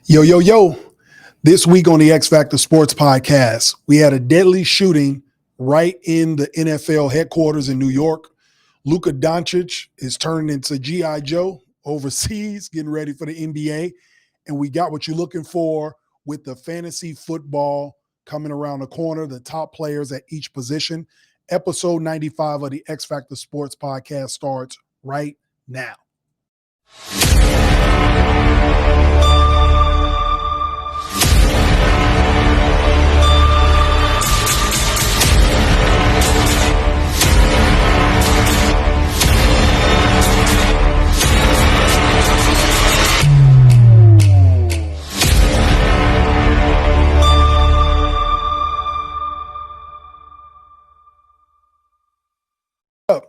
Yo, yo, yo. This week on the X Factor Sports Podcast, we had a deadly shooting right in the NFL headquarters in New York. Luka Doncic is turning into G.I. Joe overseas, getting ready for the NBA. And we got what you're looking for with the fantasy football coming around the corner, the top players at each position. Episode 95 of the X Factor Sports Podcast starts right now.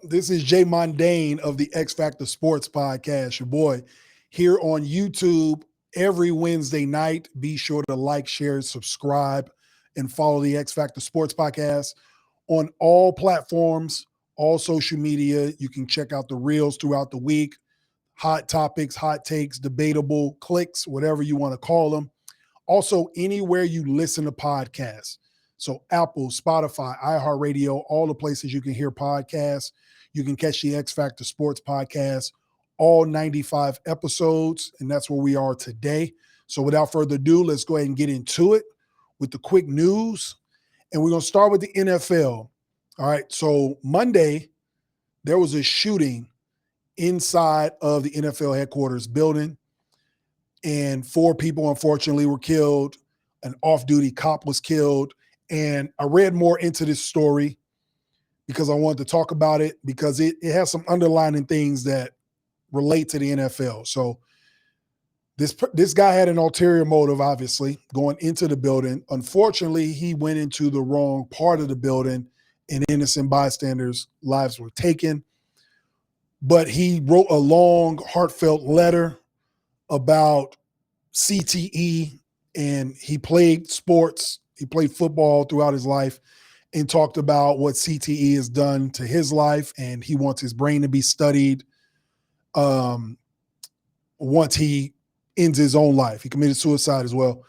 This is Jay Mondaine of the X Factor Sports Podcast, your boy, here on YouTube every Wednesday night. Be sure to like, share, subscribe, and follow the X Factor Sports Podcast on all platforms, all social media. You can check out the reels throughout the week, hot topics, hot takes, debatable clicks, whatever you want to call them. Also, anywhere you listen to podcasts. So Apple, Spotify, iHeartRadio, all the places you can hear podcasts. You can catch the X Factor Sports Podcast, all 95 episodes, and that's where we are today. So without further ado, let's go ahead and get into it with the quick news. And we're going to start with the NFL. All right, so Monday, there was a shooting inside of the NFL headquarters building, and 4 people, unfortunately, were killed. An off-duty cop was killed. And I read more into this story because I wanted to talk about it because it has some underlying things that relate to the NFL. So this guy had an ulterior motive, obviously, going into the building. Unfortunately, he went into the wrong part of the building and innocent bystanders' lives were taken. But he wrote a long, heartfelt letter about CTE, and he played sports. He played football throughout his life and talked about what CTE has done to his life, and he wants his brain to be studied once he ends his own life. He committed suicide as well.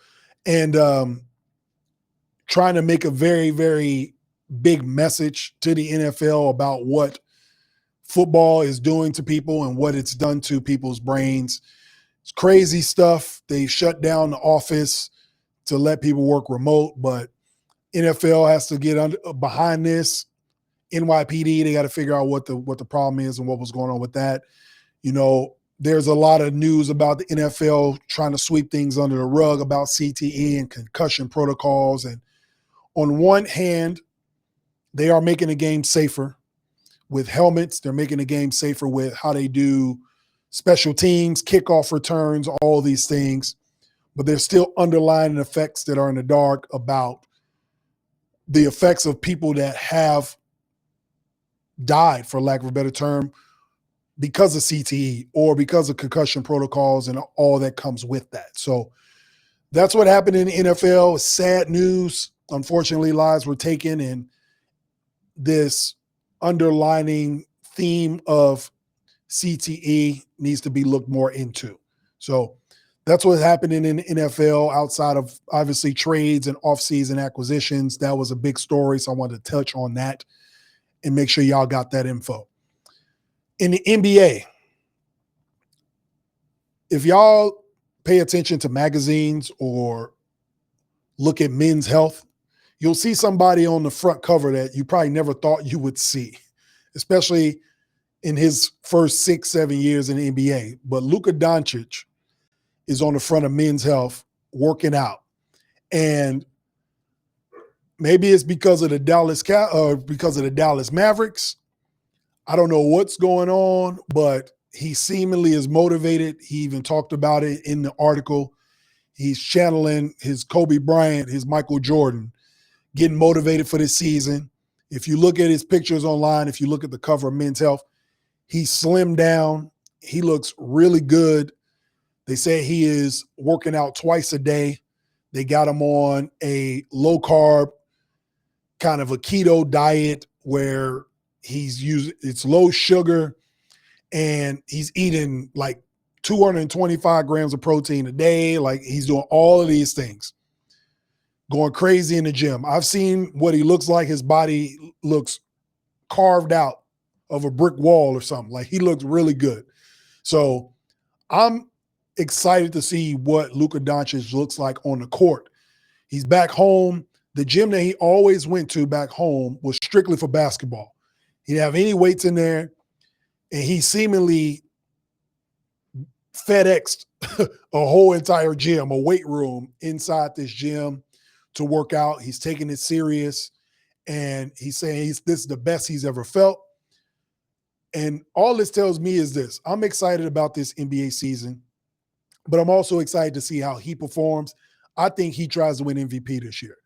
And trying to make a very, very big message to the NFL about what football is doing to people and what it's done to people's brains. It's crazy stuff. They shut down the office to let people work remote, but NFL has to get behind this. NYPD, they got to figure out what the problem is and what was going on with that. You know, there's a lot of news about the NFL trying to sweep things under the rug about CTE and concussion protocols. And on one hand, they are making the game safer with helmets. They're making the game safer with how they do special teams, kickoff returns, all these things. But there's still underlying effects that are in the dark about the effects of people that have died, for lack of a better term, because of CTE or because of concussion protocols and all that comes with that. So that's what happened in the NFL. Sad news. Unfortunately, lives were taken, and this underlining theme of CTE needs to be looked more into. So that's what's happening in the NFL outside of obviously trades and offseason acquisitions. That was a big story, so I wanted to touch on that and make sure y'all got that info. In the NBA, if y'all pay attention to magazines or look at Men's Health, you'll see somebody on the front cover that you probably never thought you would see, especially in his first 6-7 years in the NBA. But Luka Doncic is on the front of Men's Health working out. And maybe it's because of the Dallas Mavericks. I don't know what's going on, but he seemingly is motivated. He even talked about it in the article. He's channeling his Kobe Bryant, his Michael Jordan, getting motivated for this season. If you look at his pictures online, if you look at the cover of Men's Health, he's slimmed down. He looks really good. They say he is working out twice a day. They got him on a low-carb, kind of a keto diet where it's low sugar, and he's eating like 225 grams of protein a day. Like, he's doing all of these things, going crazy in the gym. I've seen what he looks like. His body looks carved out of a brick wall or something. Like, he looks really good. So I'm excited to see what Luka Doncic looks like on the court. He's back home. The gym that he always went to back home was strictly for basketball. He didn't have any weights in there, and he seemingly FedExed a whole entire gym, a weight room inside this gym to work out. He's taking it serious, and he's saying this is the best he's ever felt. And all this tells me is this: I'm excited about this NBA season, but I'm also excited to see how he performs. I think he tries to win MVP this year.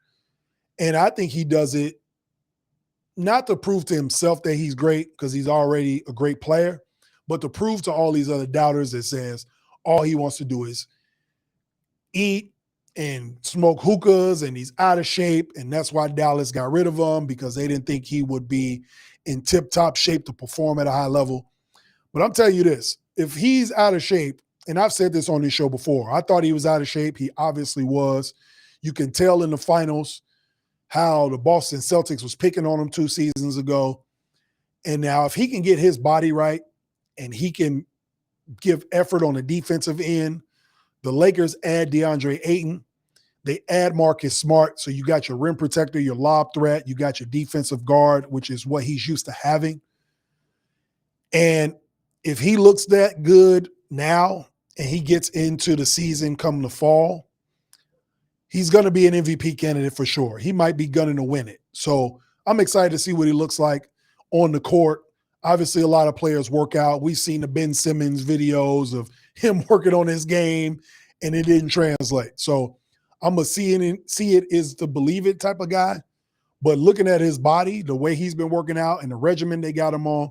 And I think he does it not to prove to himself that he's great, because he's already a great player, but to prove to all these other doubters that says all he wants to do is eat and smoke hookahs and he's out of shape. And that's why Dallas got rid of him, because they didn't think he would be in tip-top shape to perform at a high level. But I'm telling you this, if he's out of shape, and I've said this on this show before, I thought he was out of shape. He obviously was. You can tell in the finals how the Boston Celtics was picking on him 2 seasons ago. And now if he can get his body right and he can give effort on the defensive end, the Lakers add DeAndre Ayton. They add Marcus Smart. So you got your rim protector, your lob threat, you got your defensive guard, which is what he's used to having. And if he looks that good now and he gets into the season come the fall, he's going to be an MVP candidate for sure. He might be gunning to win it. So I'm excited to see what he looks like on the court. Obviously, a lot of players work out. We've seen the Ben Simmons videos of him working on his game, and it didn't translate. So I'm a see it is to believe it type of guy. But looking at his body, the way he's been working out and the regimen they got him on,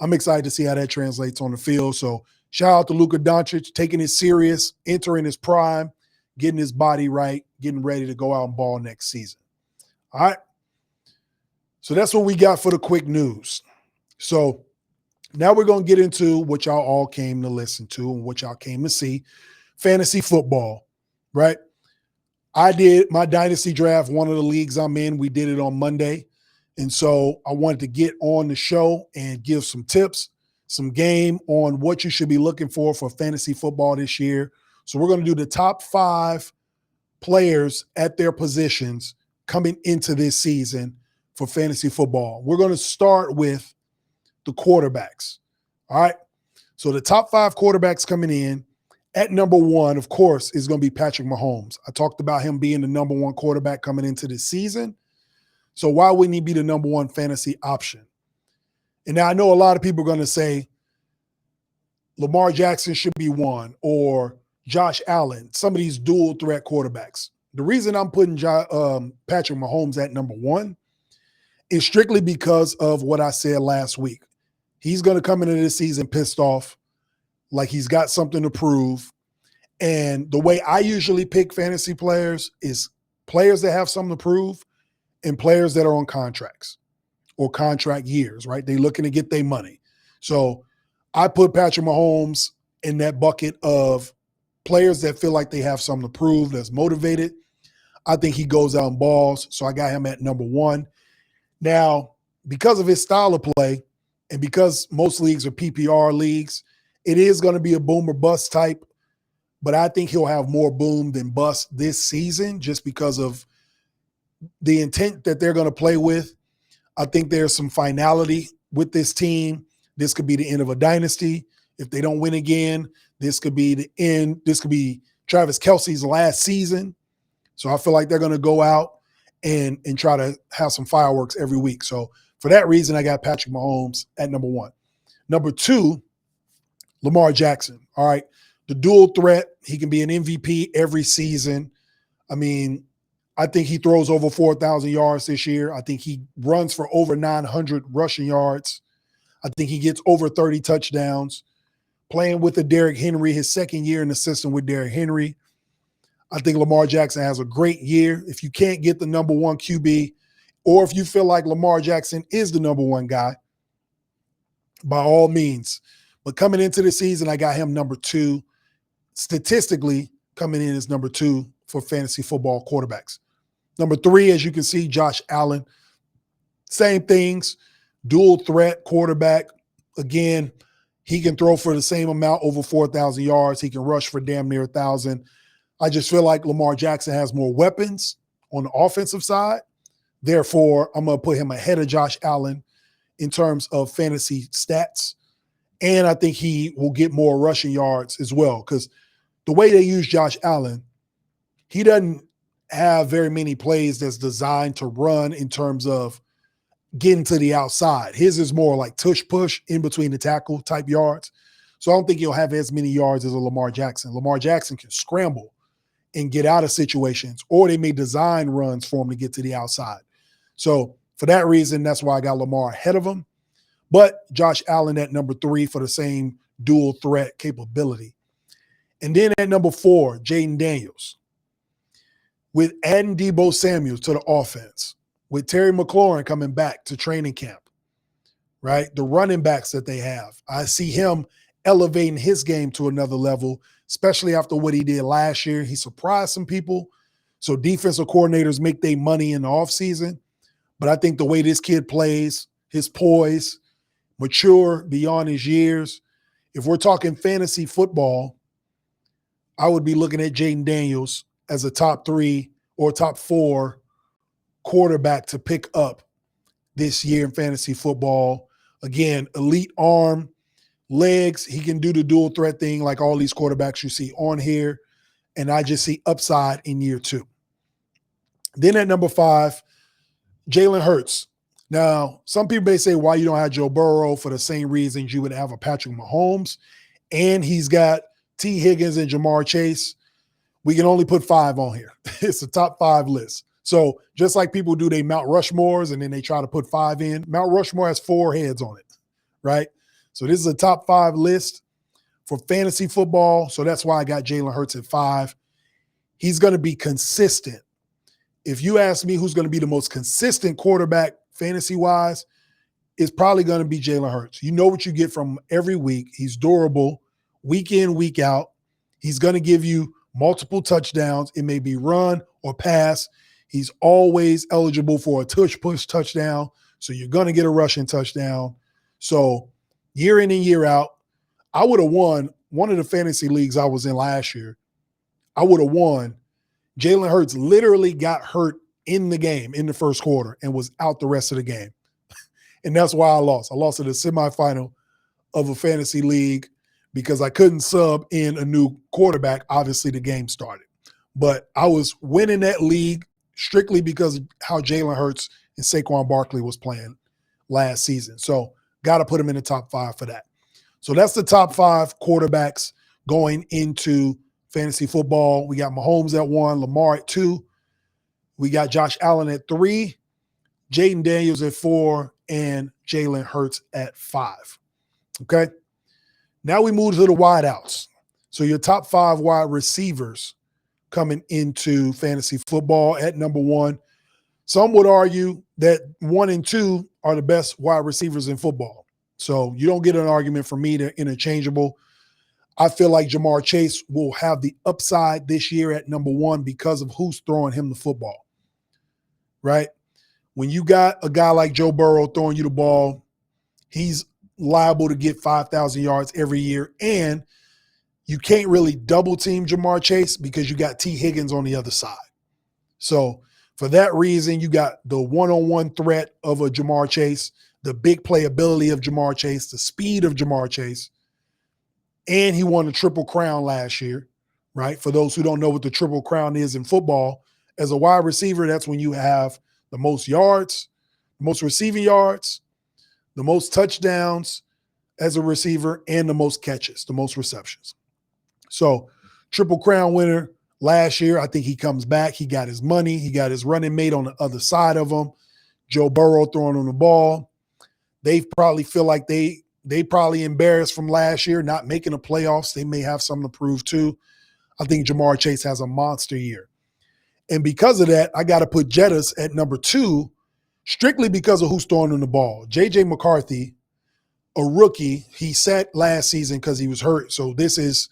I'm excited to see how that translates on the field. So shout out to Luka Doncic, taking it serious, entering his prime, getting his body right, getting ready to go out and ball next season. All right. So that's what we got for the quick news. So now we're going to get into what y'all all came to listen to and what y'all came to see, fantasy football, right? I did my dynasty draft, one of the leagues I'm in. We did it on Monday. And so I wanted to get on the show and give some tips, some game on what you should be looking for fantasy football this year. So we're going to do the top 5 players at their positions coming into this season for fantasy football. We're going to start with the quarterbacks. All right. So the top 5 quarterbacks coming in at number 1, of course, is going to be Patrick Mahomes. I talked about him being the number 1 quarterback coming into this season. So why wouldn't he be the number 1 fantasy option? And now I know a lot of people are going to say Lamar Jackson should be 1, or Josh Allen, some of these dual threat quarterbacks. The reason I'm putting Patrick Mahomes at number 1 is strictly because of what I said last week. He's going to come into this season pissed off, like he's got something to prove. And the way I usually pick fantasy players is players that have something to prove and players that are on contracts or contract years, right? They're looking to get their money. So I put Patrick Mahomes in that bucket of players that feel like they have something to prove, that's motivated. I think he goes out and balls. So I got him at number 1. Now, because of his style of play and because most leagues are PPR leagues, it is going to be a boom or bust type, but I think he'll have more boom than bust this season just because of the intent that they're going to play with. I think there's some finality with this team. This could be the end of a dynasty. If they don't win again, this could be the end. This could be Travis Kelce's last season. So I feel like they're going to go out and try to have some fireworks every week. So for that reason, I got Patrick Mahomes at number 1. Number 2, Lamar Jackson. All right. The dual threat. He can be an MVP every season. I mean, I think he throws over 4,000 yards this year. I think he runs for over 900 rushing yards. I think he gets over 30 touchdowns. Playing with the Derrick Henry, his second year in the system with Derrick Henry. I think Lamar Jackson has a great year. If you can't get the number 1 QB, or if you feel like Lamar Jackson is the number 1 guy, by all means, But coming into the season, I got him number 2. Statistically, coming in as number 2 for fantasy football quarterbacks. Number 3, as you can see, Josh Allen. Same things, dual threat quarterback. Again, he can throw for the same amount, over 4,000 yards. He can rush for damn near 1,000. I just feel like Lamar Jackson has more weapons on the offensive side. Therefore, I'm going to put him ahead of Josh Allen in terms of fantasy stats. And I think he will get more rushing yards as well, because the way they use Josh Allen, he doesn't have very many plays that's designed to run in terms of getting to the outside. His is more like tush push in between the tackle type yards. So I don't think he'll have as many yards as a Lamar Jackson. Lamar Jackson can scramble and get out of situations, or they may design runs for him to get to the outside. So for that reason, that's why I got Lamar ahead of him. But Josh Allen at number 3 for the same dual threat capability. And then at number 4, Jaden Daniels. With adding Deebo Samuel to the offense, with Terry McLaurin coming back to training camp, right? The running backs that they have, I see him elevating his game to another level, especially after what he did last year. He surprised some people. So defensive coordinators make their money in the offseason. But I think the way this kid plays, his poise, mature beyond his years, if we're talking fantasy football, I would be looking at Jaden Daniels as a top 3 or top 4 quarterback to pick up this year in fantasy football. Again, elite arm, legs. He can do the dual threat thing like all these quarterbacks you see on here. And I just see upside in year 2. Then at number 5, Jalen Hurts. Now, some people may say why you don't have Joe Burrow, for the same reasons you would have a Patrick Mahomes. And he's got T. Higgins and Jamar Chase. We can only put 5 on here. It's a top 5 list. So just like people do they Mount Rushmores and then they try to put 5 in, Mount Rushmore has 4 heads on it, right? So this is a top 5 list for fantasy football. So that's why I got Jalen Hurts at 5. He's going to be consistent. If you ask me who's going to be the most consistent quarterback fantasy-wise, it's probably going to be Jalen Hurts. You know what you get from him every week. He's durable, week in, week out. He's going to give you multiple touchdowns. It may be run or pass. He's always eligible for a tush-push touchdown, so you're going to get a rushing touchdown. So year in and year out, I would have won one of the fantasy leagues I was in last year. I would have won. Jalen Hurts literally got hurt in the game in the first quarter and was out the rest of the game. And that's why I lost. I lost in the semifinal of a fantasy league because I couldn't sub in a new quarterback. Obviously, the game started. But I was winning that league strictly because of how Jalen Hurts and Saquon Barkley was playing last season. So got to put him in the top 5 for that. So that's the top 5 quarterbacks going into fantasy football. We got Mahomes at 1, Lamar at 2. We got Josh Allen at 3, Jaden Daniels at 4, and Jalen Hurts at 5. Okay? Now we move to the wideouts. So your top 5 wide receivers coming into fantasy football at number 1. Some would argue that 1 and 2 are the best wide receivers in football. So you don't get an argument from me. They're interchangeable. I feel like Jamar Chase will have the upside this year at number 1 because of who's throwing him the football, right? When you got a guy like Joe Burrow throwing you the ball, he's liable to get 5,000 yards every year. And you can't really double team Jamar Chase because you got T. Higgins on the other side. So for that reason, you got the one-on-one threat of a Jamar Chase, the big playability of Jamar Chase, the speed of Jamar Chase. And he won the Triple Crown last year, right? For those who don't know what the Triple Crown is in football, as a wide receiver, that's when you have the most yards, the most receiving yards, the most touchdowns as a receiver, and the most catches, the most receptions. So Triple Crown winner last year. I think he comes back. He got his money. He got his running mate on the other side of him. Joe Burrow throwing on the ball. They probably feel like they probably embarrassed from last year, not making the playoffs. They may have something to prove too. I think Jamar Chase has a monster year. And because of that, I got to put Jettas at number 2, strictly because of who's throwing him the ball. J.J. McCarthy, a rookie. He sat last season because he was hurt. So this is,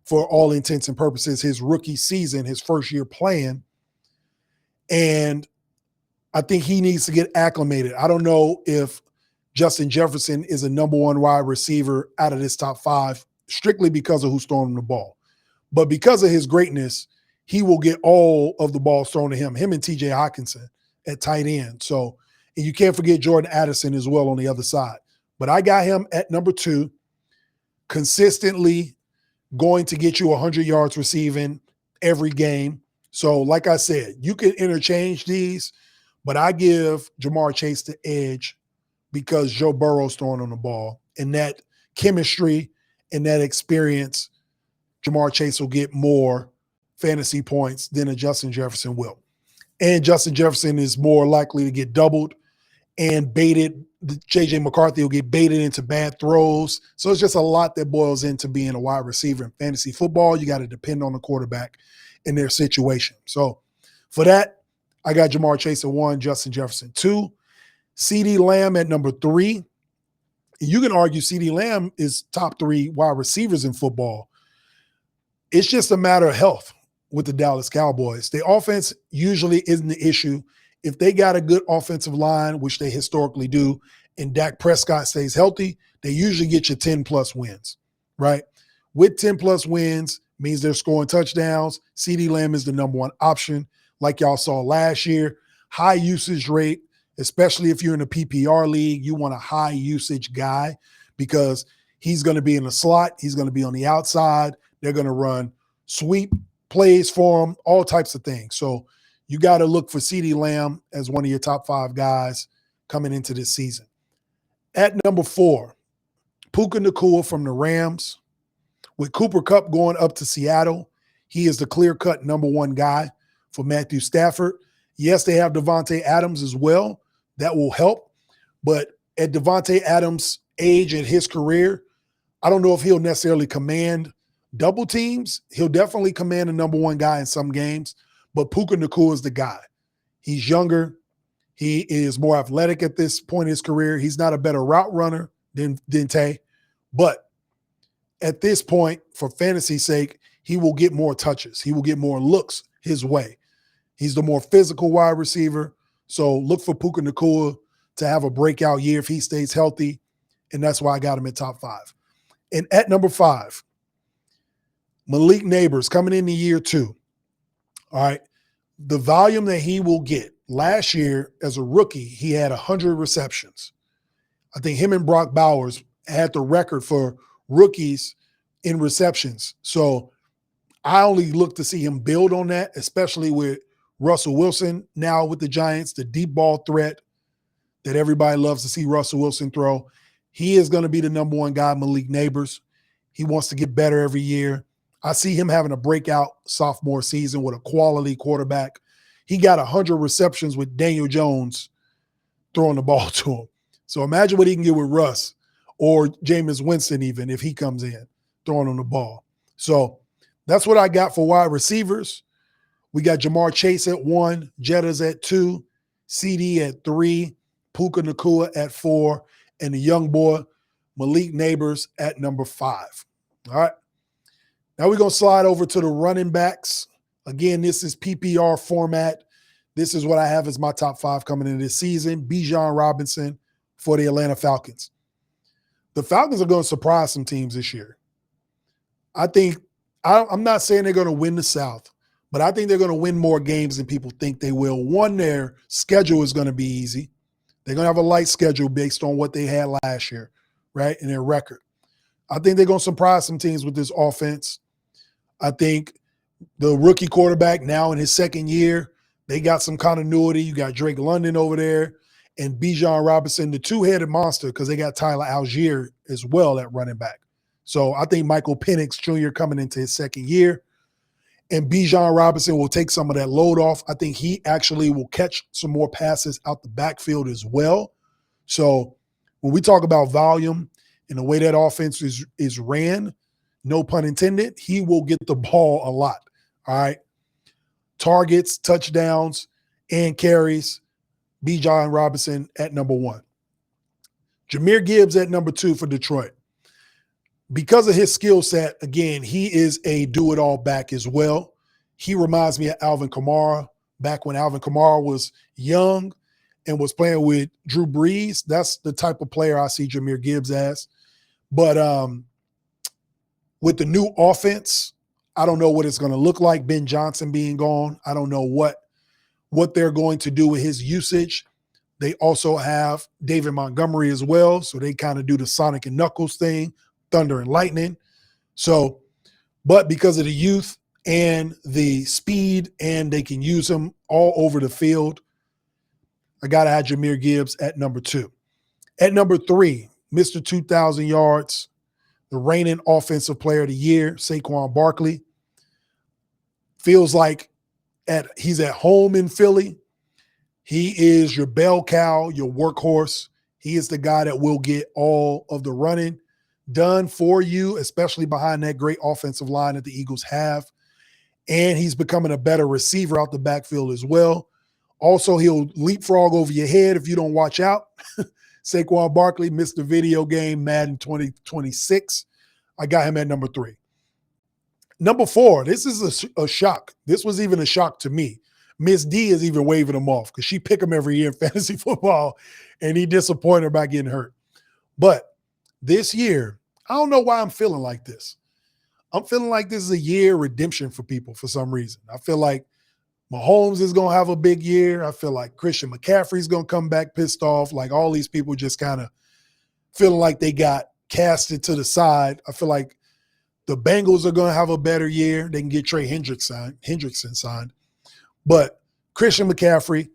for all intents and purposes, his rookie season, his first year playing. And I think he needs to get acclimated. I don't know if Justin Jefferson is a number one wide receiver out of this top five strictly because of who's throwing him the ball. But because of his greatness, he will get all of the balls thrown to him and TJ Hockenson at tight end. So, and you can't forget Jordan Addison as well on the other side. But I got him at number 2, consistently going to get you 100 yards receiving every game. So, like I said, you can interchange these, but I give Ja'Marr Chase the edge because Joe Burrow's throwing on the ball. And that chemistry and that experience, Ja'Marr Chase will get more fantasy points than a Justin Jefferson will. And Justin Jefferson is more likely to get doubled and baited. J.J. McCarthy will get baited into bad throws. So it's just a lot that boils into being a wide receiver in fantasy football. You got to depend on the quarterback in their situation. So for that, I got Ja'Marr Chase at 1, Justin Jefferson 2, CeeDee Lamb at number 3. You can argue CeeDee Lamb is top 3 wide receivers in football. It's just a matter of health with the Dallas Cowboys. The offense usually isn't the issue. If they got a good offensive line, which they historically do, and Dak Prescott stays healthy, they usually get you 10-plus wins, right? With 10-plus wins means they're scoring touchdowns. CeeDee Lamb is the number 1 option, like y'all saw last year. High usage rate, especially if you're in a PPR league, you want a high usage guy because he's going to be in the slot. He's going to be on the outside. They're going to run sweep plays for him, all types of things. So you got to look for CeeDee Lamb as one of your top 5 guys coming into this season. At number 4, Puka Nacua from the Rams. With Cooper Kupp going up to Seattle, he is the clear-cut number 1 guy for Matthew Stafford. Yes, they have Devontae Adams as well. That will help. But at Devontae Adams' age and his career, I don't know if he'll necessarily command double teams. He'll definitely command a number 1 guy in some games, but Puka Nacua is the guy. He's younger. He is more athletic at this point in his career. He's not a better route runner than Tay, but at this point, for fantasy's sake, he will get more touches. He will get more looks his way. He's the more physical wide receiver. So look for Puka Nacua to have a breakout year if he stays healthy, and that's why I got him at top 5. And at number 5, Malik Neighbors coming into year 2. All right. The volume that he will get. Last year, as a rookie, he had 100 receptions. I think him and Brock Bowers had the record for rookies in receptions. So I only look to see him build on that, especially with Russell Wilson now with the Giants, the deep ball threat that everybody loves to see Russell Wilson throw. He is going to be the number 1 guy, Malik Neighbors. He wants to get better every year. I see him having a breakout sophomore season with a quality quarterback. He got 100 receptions with Daniel Jones throwing the ball to him. So imagine what he can get with Russ or Jameis Winston even if he comes in throwing on the ball. So that's what I got for wide receivers. We got Ja'Marr Chase at 1, Jettas at 2, CD at 3, Puka Nacua at 4, and the young boy Malik Neighbors at number 5. All right. Now we're going to slide over to the running backs. Again, this is PPR format. This is what I have as my top 5 coming into this season. Bijan Robinson for the Atlanta Falcons. The Falcons are going to surprise some teams this year. I'm not saying they're going to win the South, but I think they're going to win more games than people think they will. One, their schedule is going to be easy. They're going to have a light schedule based on what they had last year, right, and their record. I think they're going to surprise some teams with this offense. I think the rookie quarterback now in his second year, they got some continuity. You got Drake London over there and Bijan Robinson, the 2-headed monster, because they got Tyler Algier as well at running back. So I think Michael Penix Jr. coming into his second year, and Bijan Robinson will take some of that load off. I think he actually will catch some more passes out the backfield as well. So when we talk about volume and the way that offense is ran, no pun intended, he will get the ball a lot. All right. Targets, touchdowns, and carries. Bijan Robinson at number 1. Jahmyr Gibbs at number 2 for Detroit. Because of his skill set, again, he is a do-it-all back as well. He reminds me of Alvin Kamara back when Alvin Kamara was young and was playing with Drew Brees. That's the type of player I see Jahmyr Gibbs as. But with the new offense, I don't know what it's going to look like. Ben Johnson being gone, I don't know what they're going to do with his usage. They also have David Montgomery as well, so they kind of do the Sonic and Knuckles thing, thunder and lightning. So, but because of the youth and the speed, and they can use him all over the field, I got to have Jahmyr Gibbs at number 2. At number 3, Mr. 2,000 yards, the reigning offensive player of the year, Saquon Barkley. Feels like he's at home in Philly. He is your bell cow, your workhorse. He is the guy that will get all of the running done for you, especially behind that great offensive line that the Eagles have. And he's becoming a better receiver out the backfield as well. Also, he'll leapfrog over your head if you don't watch out. Saquon Barkley missed the video game, Madden 2026. I got him at number 3. Number 4, this is a shock. This was even a shock to me. Miss D is even waving him off because she pick him every year in fantasy football, and he disappointed her by getting hurt. But this year, I don't know why I'm feeling like this. I'm feeling like this is a year redemption for people for some reason. I feel like Mahomes is going to have a big year. I feel like Christian McCaffrey's going to come back pissed off. Like all these people just kind of feeling like they got casted to the side. I feel like the Bengals are going to have a better year. They can get Trey Hendrickson signed. But Christian McCaffrey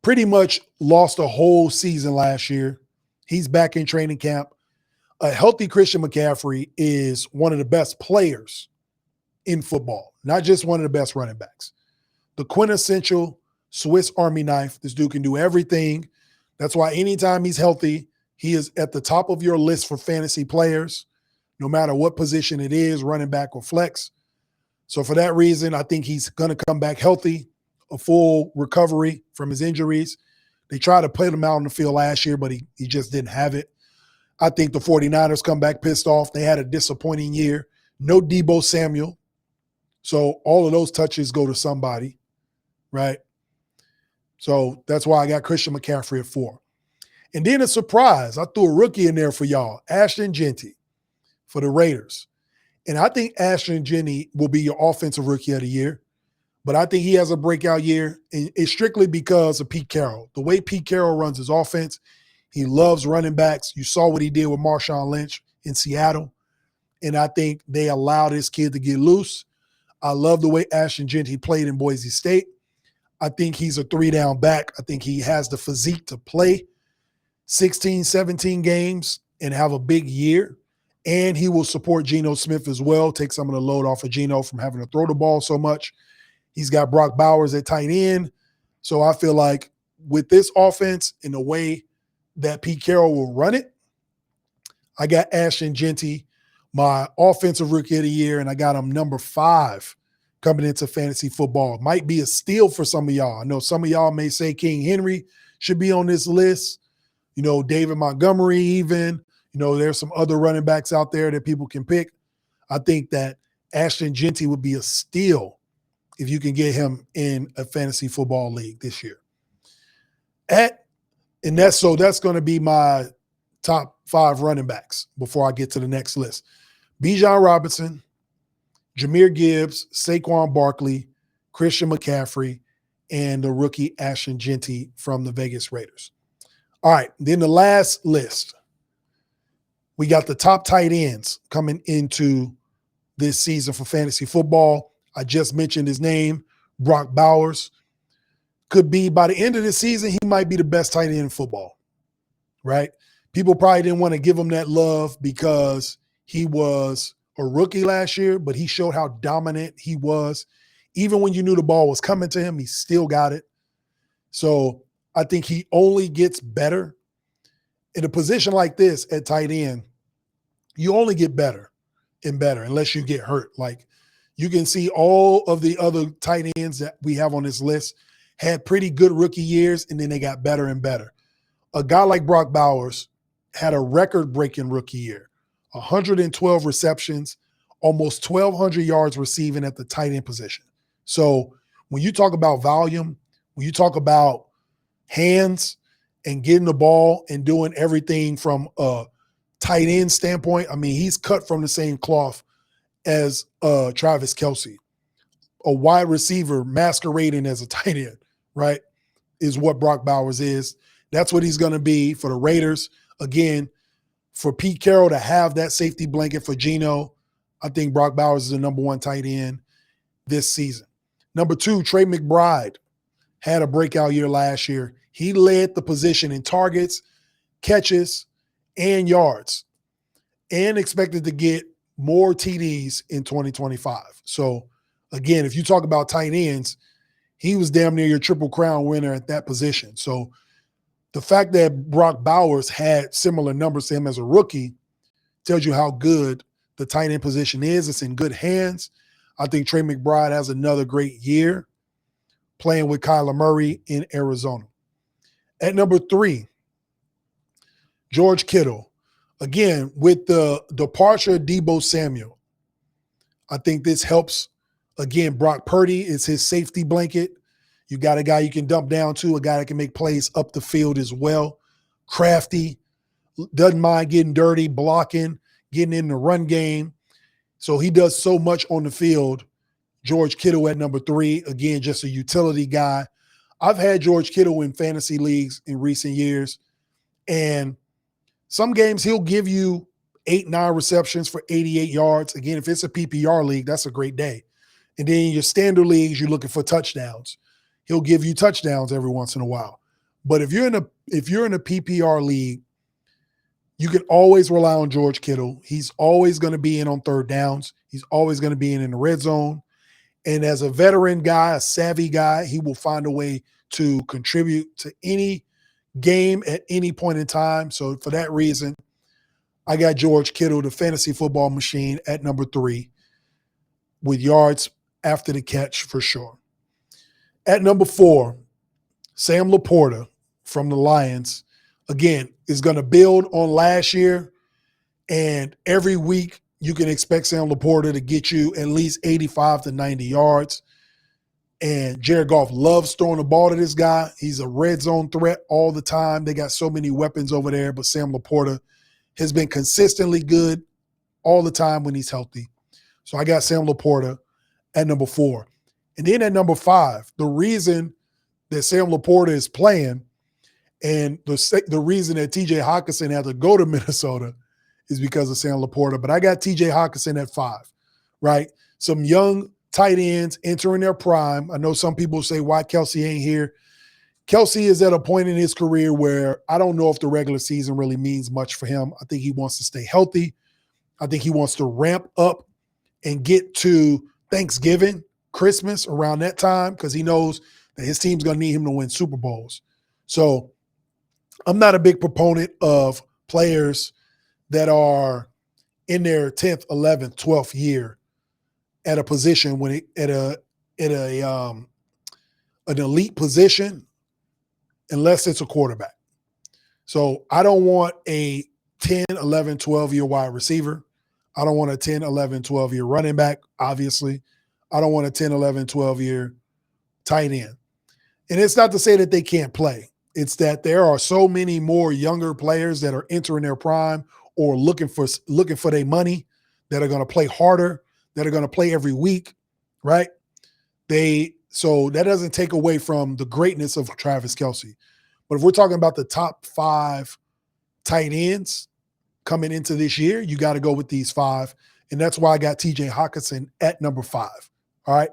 pretty much lost a whole season last year. He's back in training camp. A healthy Christian McCaffrey is one of the best players in football, not just one of the best running backs. The quintessential Swiss Army knife. This dude can do everything. That's why anytime he's healthy, he is at the top of your list for fantasy players, no matter what position it is, running back or flex. So for that reason, I think he's going to come back healthy, a full recovery from his injuries. They tried to put him out on the field last year, but he just didn't have it. I think the 49ers come back pissed off. They had a disappointing year. No Deebo Samuel. So all of those touches go to somebody, right? So that's why I got Christian McCaffrey at 4. And then a surprise. I threw a rookie in there for y'all, Ashton Jeanty for the Raiders. And I think Ashton Jeanty will be your offensive rookie of the year. But I think he has a breakout year. And it's strictly because of Pete Carroll. The way Pete Carroll runs his offense, he loves running backs. You saw what he did with Marshawn Lynch in Seattle. And I think they allowed this kid to get loose. I love the way Ashton Jeanty played in Boise State. I think he's a 3-down back. I think he has the physique to play 16, 17 games and have a big year. And he will support Geno Smith as well, take some of the load off of Geno from having to throw the ball so much. He's got Brock Bowers at tight end. So I feel like with this offense and the way that Pete Carroll will run it, I got Ashton Jeanty, my offensive rookie of the year, and I got him number 5 coming into fantasy football. Might be a steal for some of y'all. I know some of y'all may say King Henry should be on this list. You know, David Montgomery even. You know, there's some other running backs out there that people can pick. I think that Ashton Jeanty would be a steal if you can get him in a fantasy football league this year. That's going to be my top 5 running backs before I get to the next list. Bijan Robinson, Jahmyr Gibbs, Saquon Barkley, Christian McCaffrey, and the rookie Ashton Jeanty from the Vegas Raiders. All right, then the last list. We got the top tight ends coming into this season for fantasy football. I just mentioned his name, Brock Bowers. Could be by the end of the season, he might be the best tight end in football, right? People probably didn't want to give him that love because he was a rookie last year, but he showed how dominant he was. Even when you knew the ball was coming to him, he still got it. So I think he only gets better. In a position like this at tight end, you only get better and better unless you get hurt. Like you can see all of the other tight ends that we have on this list had pretty good rookie years, and then they got better and better. A guy like Brock Bowers had a record-breaking rookie year, 112 receptions, almost 1,200 yards receiving at the tight end position. So when you talk about volume, when you talk about hands and getting the ball and doing everything from a tight end standpoint, I mean, he's cut from the same cloth as Travis Kelce, a wide receiver masquerading as a tight end, right, is what Brock Bowers is. That's what he's going to be for the Raiders. Again, for Pete Carroll to have that safety blanket for Geno, I think Brock Bowers is the number one tight end this season. Number two, Trey McBride had a breakout year last year. He led the position in targets, catches, and yards, and expected to get more TDs in 2025. So, again, if you talk about tight ends, he was damn near your Triple Crown winner at that position. So, the fact that Brock Bowers had similar numbers to him as a rookie tells you how good the tight end position is. It's in good hands. I think Trey McBride has another great year playing with Kyler Murray in Arizona. At number three, George Kittle. Again, with the departure of Deebo Samuel, I think this helps. Again, Brock Purdy is his safety blanket. You got a guy you can dump down to, a guy that can make plays up the field as well. Crafty, doesn't mind getting dirty, blocking, getting in the run game. So he does so much on the field. George Kittle at number three, again, just a utility guy. I've had George Kittle in fantasy leagues in recent years, and some games he'll give you 8-9 receptions for 88 yards. Again, if it's a PPR league, that's a great day. And then in your standard leagues, you're looking for touchdowns. He'll give you touchdowns every once in a while. But if you're in a PPR league, you can always rely on George Kittle. He's always going to be in on third downs. He's always going to be in the red zone. And as a veteran guy, a savvy guy, he will find a way to contribute to any game at any point in time. So for that reason, I got George Kittle, the fantasy football machine, at number three with yards after the catch for sure. At number four, Sam Laporta from the Lions, again, is going to build on last year. And every week you can expect Sam Laporta to get you at least 85 to 90 yards. And Jared Goff loves throwing the ball to this guy. He's a red zone threat all the time. They got so many weapons over there, but Sam Laporta has been consistently good all the time when he's healthy. So I got Sam Laporta at number four. And then at number five, the reason that Sam Laporta is playing and the reason that TJ Hawkinson had to go to Minnesota is because of Sam Laporta. But I got TJ Hawkinson at five, right? Some young tight ends entering their prime. I know some people say, why Kelce ain't here? Kelce is at a point in his career where I don't know if the regular season really means much for him. I think he wants to stay healthy. I think he wants to ramp up and get to Thanksgiving, Christmas, around that time, because he knows that his team's going to need him to win Super Bowls. So I'm not a big proponent of players that are in their 10th, 11th, 12th year at a position when an elite position, unless it's a quarterback. So I don't want a 10, 11, 12-year wide receiver. I don't want a 10, 11, 12-year running back, obviously. I don't want a 10, 11, 12-year tight end. And it's not to say that they can't play. It's that there are so many more younger players that are entering their prime or looking for their money, that are going to play harder, that are going to play every week, right? So that doesn't take away from the greatness of Travis Kelce. But if we're talking about the top five tight ends coming into this year, you got to go with these five. And that's why I got TJ Hawkinson at number five. All right.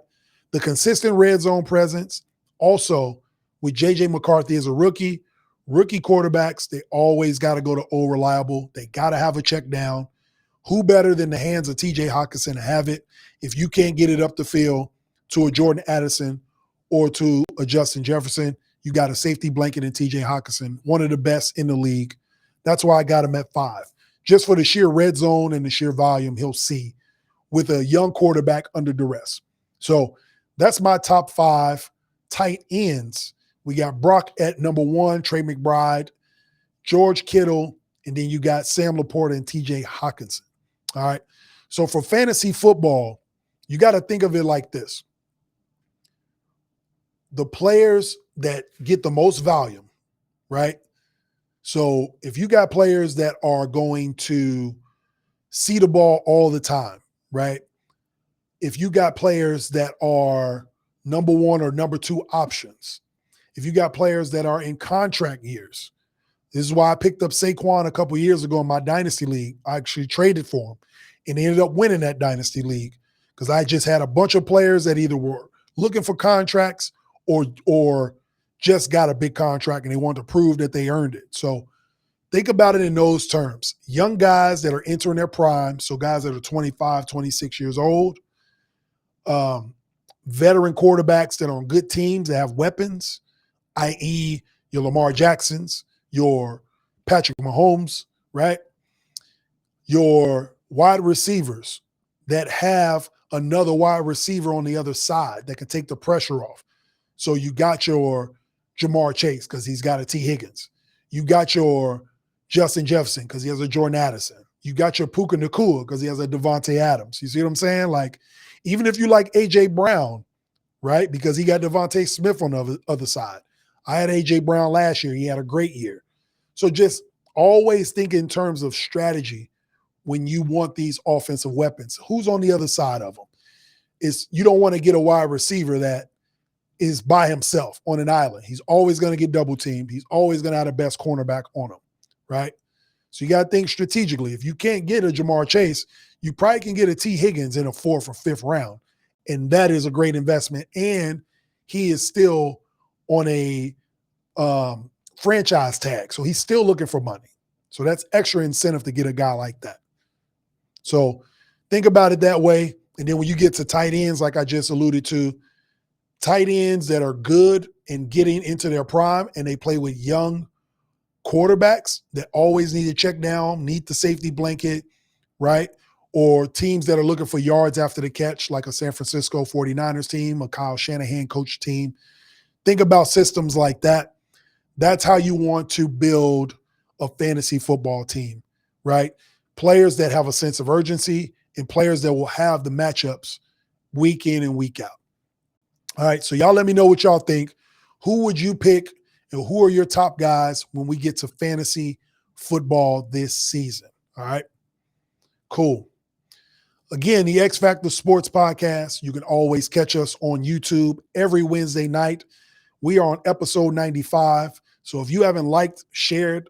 The consistent red zone presence. Also, with JJ McCarthy as a rookie quarterbacks, they always got to go to old reliable. They got to have a check down. Who better than the hands of TJ Hawkinson to have it if you can't get it up the field to a Jordan Addison or to a Justin Jefferson? You got a safety blanket in TJ Hawkinson, one of the best in the league. That's why I got him at five. Just for the sheer red zone and the sheer volume he'll see with a young quarterback under duress. So that's my top five tight ends. We got Brock at number one, Trey McBride, George Kittle and then you got Sam Laporta and TJ Hawkinson. All right. So for fantasy football, you got to think of it like this. The players that get the most volume, right? So if you got players that are going to see the ball all the time, right? If you got players that are number one or number two options, if you got players that are in contract years, this is why I picked up Saquon a couple years ago in my dynasty league. I actually traded for him and ended up winning that dynasty league because I just had a bunch of players that either were looking for contracts or just got a big contract and they wanted to prove that they earned it. So think about it in those terms. Young guys that are entering their prime, so guys that are 25, 26 years old, veteran quarterbacks that are on good teams that have weapons, i.e. your Lamar Jacksons, your Patrick Mahomes, right? Your wide receivers that have another wide receiver on the other side that can take the pressure off. So you got your Jamar Chase because he's got a T. Higgins. You got your Justin Jefferson because he has a Jordan Addison. You got your Puka Nacua because he has a Devontae Adams. You see what I'm saying? Like, even if you like A.J. Brown, right, because he got Devontae Smith on the other side. I had A.J. Brown last year. He had a great year. So just always think in terms of strategy when you want these offensive weapons. Who's on the other side of them? You don't want to get a wide receiver that is by himself on an island. He's always going to get double teamed. He's always going to have the best cornerback on him, right? So you got to think strategically. If you can't get a Jamar Chase, you probably can get a T. Higgins in a 4th or 5th round. And that is a great investment. And he is still on a franchise tag. So he's still looking for money. So that's extra incentive to get a guy like that. So think about it that way. And then when you get to tight ends, like I just alluded to, tight ends that are good and getting into their prime and they play with young quarterbacks that always need to check down, need the safety blanket, right? Or teams that are looking for yards after the catch, like a San Francisco 49ers team, a Kyle Shanahan coach team. Think about systems like that. That's how you want to build a fantasy football team, right? Players that have a sense of urgency and players that will have the matchups week in and week out. All right, so y'all let me know what y'all think. Who would you pick and who are your top guys when we get to fantasy football this season? All right, cool. Again, the X Factor Sports Podcast, you can always catch us on YouTube every Wednesday night. We are on episode 95. So if you haven't liked, shared,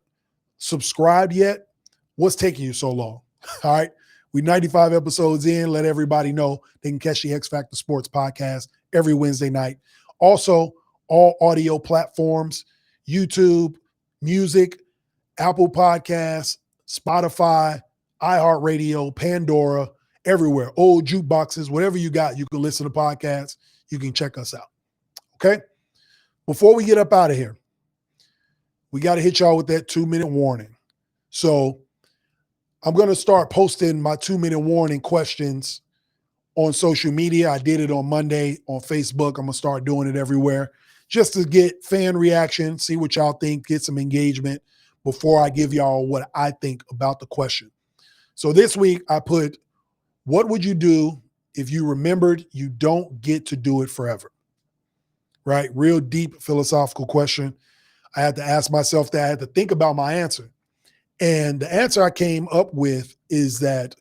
subscribed yet, what's taking you so long? All right, we 95 episodes in. Let everybody know they can catch the X Factor Sports Podcast every Wednesday night. Also, all audio platforms, YouTube, music, Apple Podcasts, Spotify, iHeartRadio, Pandora, everywhere. Old jukeboxes, whatever you got, you can listen to podcasts. You can check us out. Okay? Before we get up out of here, we got to hit y'all with that 2-minute warning. So I'm going to start posting my 2-minute warning questions on social media. I did it on Monday on Facebook. I'm going to start doing it everywhere just to get fan reaction, see what y'all think, get some engagement before I give y'all what I think about the question. So this week I put, what would you do if you remembered you don't get to do it forever? Right? Real deep philosophical question. I had to ask myself that. I had to think about my answer. And the answer I came up with is that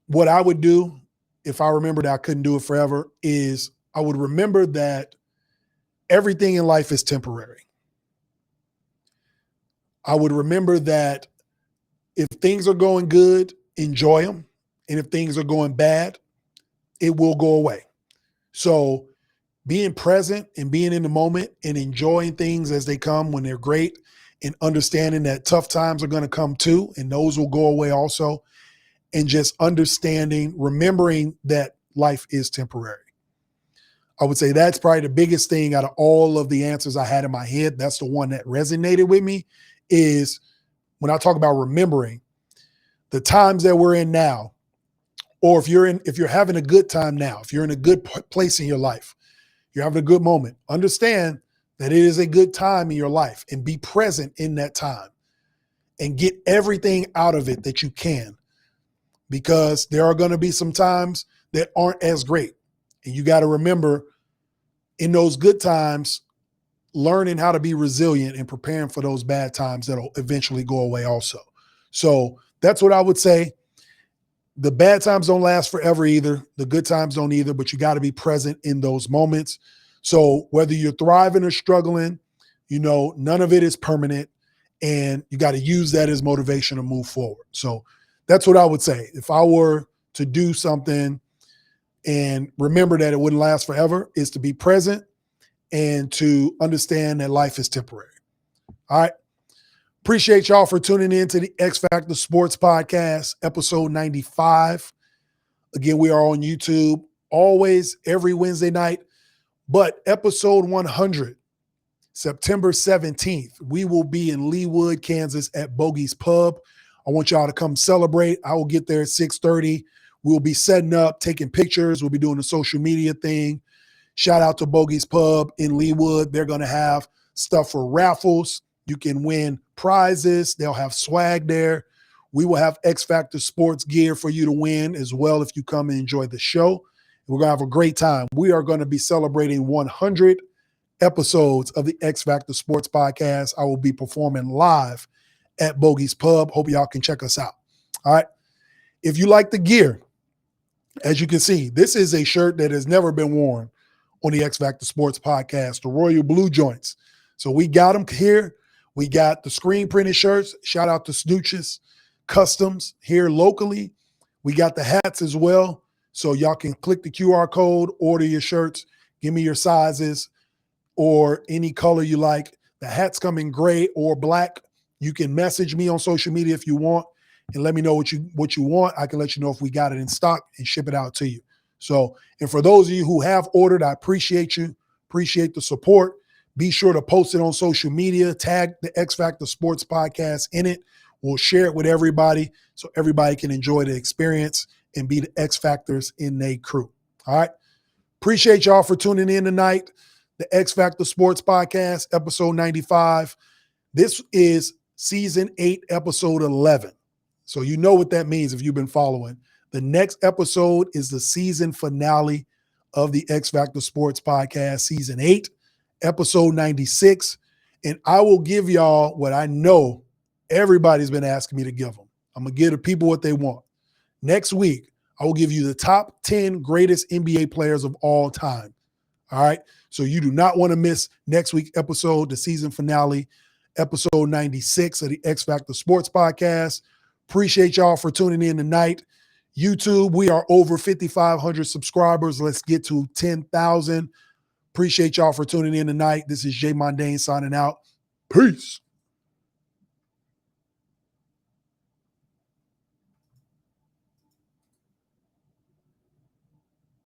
what I would do if I remembered I couldn't do it forever is I would remember that everything in life is temporary. I would remember that if things are going good, enjoy them. And if things are going bad, it will go away. So being present and being in the moment and enjoying things as they come when they're great and understanding that tough times are going to come too, and those will go away also. And just understanding, remembering that life is temporary. I would say that's probably the biggest thing out of all of the answers I had in my head. That's the one that resonated with me is when I talk about remembering the times that we're in now, or if you're having a good time now, if you're in a good place in your life, you're having a good moment, understand that it is a good time in your life and be present in that time. and get everything out of it that you can, because there are going to be some times that aren't as great. And you got to remember, in those good times, learning how to be resilient and preparing for those bad times that'll eventually go away also. So that's what I would say. The bad times don't last forever either. The good times don't either, but you got to be present in those moments. So whether you're thriving or struggling, none of it is permanent, and you got to use that as motivation to move forward. So that's what I would say. If I were to do something and remember that it wouldn't last forever, is to be present and to understand that life is temporary. All right. Appreciate y'all for tuning in to the X Factor Sports Podcast, episode 95. Again, we are on YouTube always every Wednesday night, but episode 100, September 17th, we will be in Leawood, Kansas at Bogey's Pub. I want y'all to come celebrate. I will get there at 6:30. We'll be setting up, taking pictures. We'll be doing the social media thing. Shout out to Bogey's Pub in Leawood. They're going to have stuff for raffles. You can win prizes. They'll have swag there. We will have X Factor Sports gear for you to win as well if you come and enjoy the show. We're going to have a great time. We are going to be celebrating 100 episodes of the X Factor Sports Podcast. I will be performing live at Bogey's Pub. Hope y'all can check us out. All right. If you like the gear, as you can see, this is a shirt that has never been worn on the X Factor Sports Podcast, the Royal Blue Joints. So we got them here. We got the screen printed shirts. Shout out to Snooches Customs here locally. We got the hats as well. So y'all can click the QR code, order your shirts, give me your sizes or any color you like. The hats come in gray or black. You can message me on social media if you want and let me know what you want. I can let you know if we got it in stock and ship it out to you. So, and for those of you who have ordered, I appreciate you. Appreciate the support. Be sure to post it on social media. Tag the X Factor Sports Podcast in it. We'll share it with everybody so everybody can enjoy the experience and be the X Factors in their crew. All right. Appreciate y'all for tuning in tonight. The X Factor Sports Podcast, episode 95. This is season 8, episode 11. So you know what that means if you've been following. The next episode is the season finale of the X Factor Sports Podcast, season 8, episode 96. And I will give y'all what I know everybody's been asking me to give them. I'm going to give the people what they want. Next week, I will give you the top 10 greatest NBA players of all time. All right. So you do not want to miss next week's episode, the season finale, episode 96 of the X Factor Sports Podcast. Appreciate y'all for tuning in tonight. YouTube, we are over 5,500 subscribers. Let's get to 10,000. Appreciate y'all for tuning in tonight. This is Mondaine signing out. Peace.